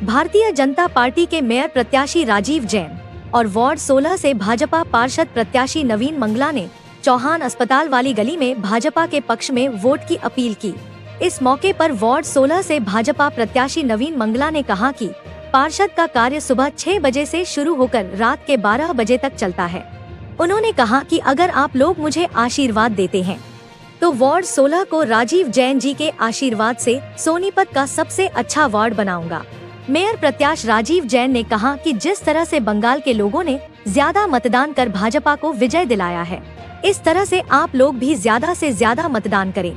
Bharatiya Janata party के mayor प्रत्याशी राजीव जैन और वार्ड 16 से भाजपा पार्षद प्रत्याशी नवीन मंगला ने चौहान अस्पताल वाली गली में भाजपा के पक्ष में वोट की अपील की। इस मौके पर वार्ड 16 से भाजपा प्रत्याशी नवीन मंगला ने कहा कि पार्षद का कार्य सुबह 6 बजे से शुरू होकर रात के 12 बजे तक चलता है। उन्होंने कहा कि अगर आप लोग मुझे आशीर्वाद देते हैं तो वार्ड 16 को राजीव जैन जी के आशीर्वाद से सोनीपत का सबसे अच्छा वार्ड बनाऊंगा। मेयर प्रत्याशी राजीव जैन ने कहा कि जिस तरह से बंगाल के लोगों ने ज्यादा मतदान कर भाजपा को विजय दिलाया है, इस तरह से आप लोग भी ज्यादा से ज्यादा मतदान करें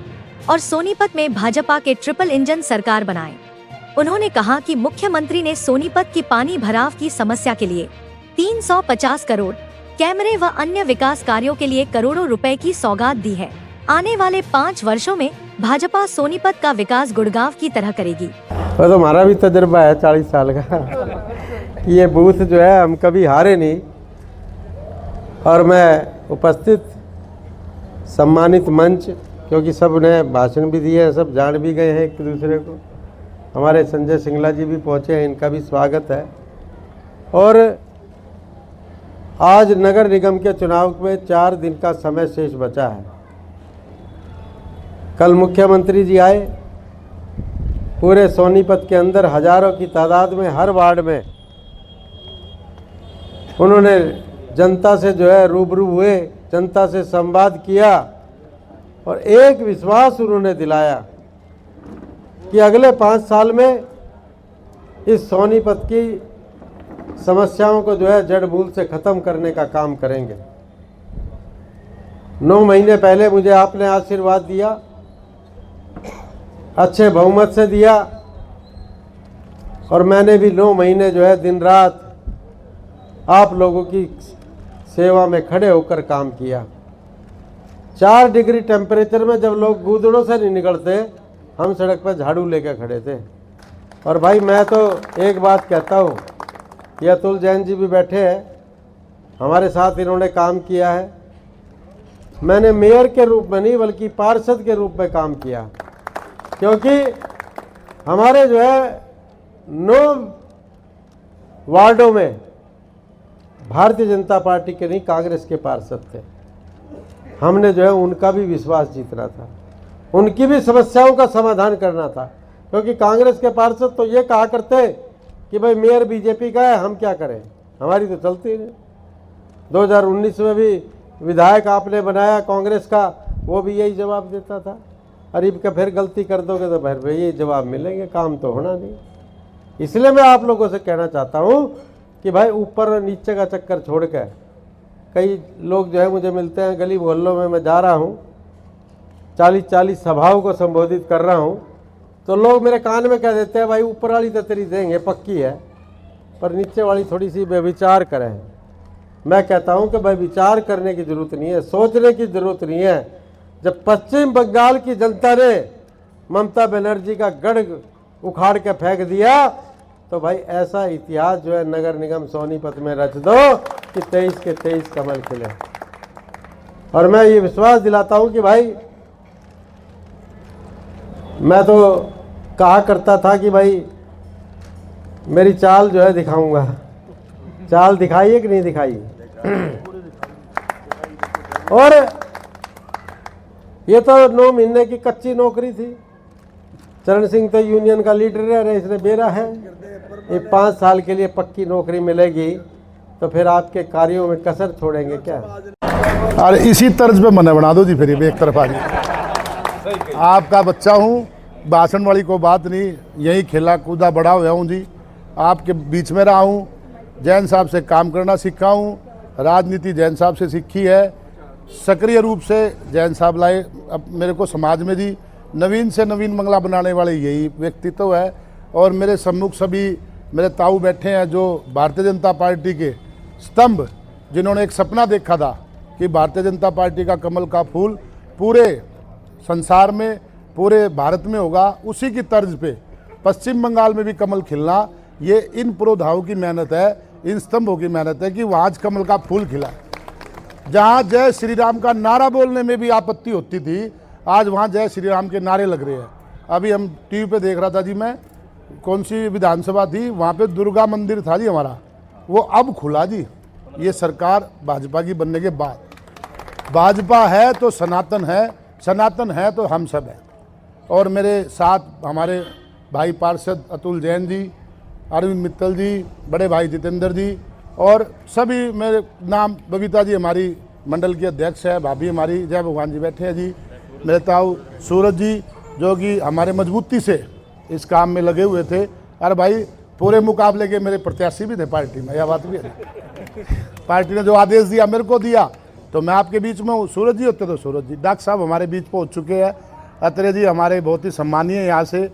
और सोनीपत में भाजपा के ट्रिपल इंजन सरकार बनाएं। उन्होंने कहा कि मुख्यमंत्री ने सोनीपत की पानी भराव की समस्या के लिए 350 करोड़, कैमरे व अन्य विकास कार्यों के लिए करोड़ों रुपए की सौगात दी है। आने वाले 5 वर्षों में भाजपा सोनीपत का विकास गुड़गांव की तरह करेगी। तो हमारा भी तजुर्बा है 40 साल का। ये बूथ जो है हम कभी हारे नहीं, और मैं उपस्थित सम्मानित मंच, क्योंकि सब ने भाषण भी दिए हैं, सब जान भी गए हैं एक दूसरे को। हमारे संजय सिंगला जी भी पहुँचे हैं, इनका भी स्वागत है। और आज नगर निगम के चुनाव में 4 दिन का समय शेष बचा है। कल मुख्यमंत्री जी आए, पूरे सोनीपत के अंदर हजारों की तादाद में हर वार्ड में उन्होंने जनता से जो है रूबरू हुए, जनता से संवाद किया और एक विश्वास उन्होंने दिलाया कि अगले 5 साल में इस सोनीपत की समस्याओं को जो है जड़ मूल से ख़त्म करने का काम करेंगे। 9 महीने पहले मुझे आपने आशीर्वाद दिया, अच्छे बहुमत से दिया, और मैंने भी 9 महीने जो है दिन रात आप लोगों की सेवा में खड़े होकर काम किया। 4 डिग्री टेम्परेचर में जब लोग गूदड़ों से नहीं निकलते, हम सड़क पर झाड़ू लेकर खड़े थे। और भाई मैं तो एक बात कहता हूँ, ये अतुल जैन जी भी बैठे हैं, हमारे साथ इन्होंने काम किया है। मैंने मेयर के रूप में नहीं बल्कि पार्षद के रूप में काम किया, क्योंकि हमारे जो है 9 वार्डों में भारतीय जनता पार्टी के नहीं कांग्रेस के पार्षद थे। हमने जो है उनका भी विश्वास जीतना था, उनकी भी समस्याओं का समाधान करना था। क्योंकि कांग्रेस के पार्षद तो ये कहा करते कि भाई मेयर बीजेपी का है, हम क्या करें, हमारी तो चलती नहीं। 2019 में भी विधायक आपने बनाया कांग्रेस का, वो भी यही जवाब देता था, अरे का फिर गलती कर दोगे तो फिर ये जवाब मिलेंगे, काम तो होना नहीं। इसलिए मैं आप लोगों से कहना चाहता हूँ कि भाई ऊपर और नीचे का चक्कर छोड़ कर, कई लोग जो है मुझे मिलते हैं गली मोहल्लों में, मैं जा रहा हूँ 40-40 सभाओं को संबोधित कर रहा हूँ, तो लोग मेरे कान में कह देते हैं भाई ऊपर वाली तो तेरी देंगे पक्की है, पर नीचे वाली थोड़ी सी बेविचार करें। मैं कहता हूँ कि भाई विचार करने की ज़रूरत नहीं है, सोचने की ज़रूरत नहीं है। जब पश्चिम बंगाल की जनता ने ममता बनर्जी का गढ़ उखाड़ के फेंक दिया, तो भाई ऐसा इतिहास जो है नगर निगम सोनीपत में रच दो कि 23 के 23 कमल खिले। और मैं ये विश्वास दिलाता हूँ कि भाई, मैं तो कहा करता था कि भाई मेरी चाल जो है दिखाऊंगा, चाल दिखाइए कि नहीं दिखाई। और ये तो 9 महीने की कच्ची नौकरी थी। चरण सिंह तो यूनियन का लीडर है, इसने बेरा है, ये 5 साल के लिए पक्की नौकरी मिलेगी, तो फिर आपके कार्यों में कसर छोड़ेंगे क्या? और इसी तर्ज पे मना बना दो जी, फिर एक तरफ आ जी। आपका बच्चा हूँ, भाषण वाली को बात नहीं, यही खेला कूदा बड़ा हुआ हूँ जी, आपके बीच में रहा हूँ, जैन साहब से काम करना सीखा हूँ, राजनीति जैन साहब से सीखी है, सक्रिय रूप से जैन साहब लाए अब मेरे को समाज में जी। नवीन से नवीन मंगला बनाने वाले यही व्यक्तित्व है। और मेरे सम्मुख सभी मेरे ताऊ बैठे हैं जो भारतीय जनता पार्टी के स्तंभ, जिन्होंने एक सपना देखा था कि भारतीय जनता पार्टी का कमल का फूल पूरे संसार में, पूरे भारत में होगा, उसी की तर्ज पे पश्चिम बंगाल में भी कमल खिलना, ये इन पुरोधाओं की मेहनत है, इन स्तंभों की मेहनत है कि वहाँ आज कमल का फूल खिला। जहाँ जय श्री राम का नारा बोलने में भी आपत्ति होती थी, आज वहाँ जय श्री राम के नारे लग रहे हैं। अभी हम टीवी पे देख रहा था जी मैं, कौन सी विधानसभा थी, वहाँ पे दुर्गा मंदिर था जी हमारा, वो अब खुला जी। ये सरकार भाजपा की बनने के बाद, भाजपा है तो सनातन है, सनातन है तो हम सब हैं। और मेरे साथ हमारे भाई पार्षद अतुल जैन जी, अरविंद मित्तल जी, बड़े भाई जितेंद्र जी और सभी, मेरे नाम बबीता जी हमारी मंडल की अध्यक्ष है, भाभी हमारी जय भगवान जी बैठे हैं जी, मेरे ताऊ सूरज जी जो कि हमारे मजबूती से इस काम में लगे हुए थे। अरे भाई पूरे मुकाबले के मेरे प्रत्याशी भी थे पार्टी में, यह बात भी है। पार्टी ने जो आदेश दिया मेरे को दिया, तो मैं आपके बीच में हूँ। सूरज जी होते तो सूरज जी, डॉक्टर साहब हमारे बीच पहुँच चुके हैं, अत्रे जी हमारे बहुत ही सम्मानीय यहाँ से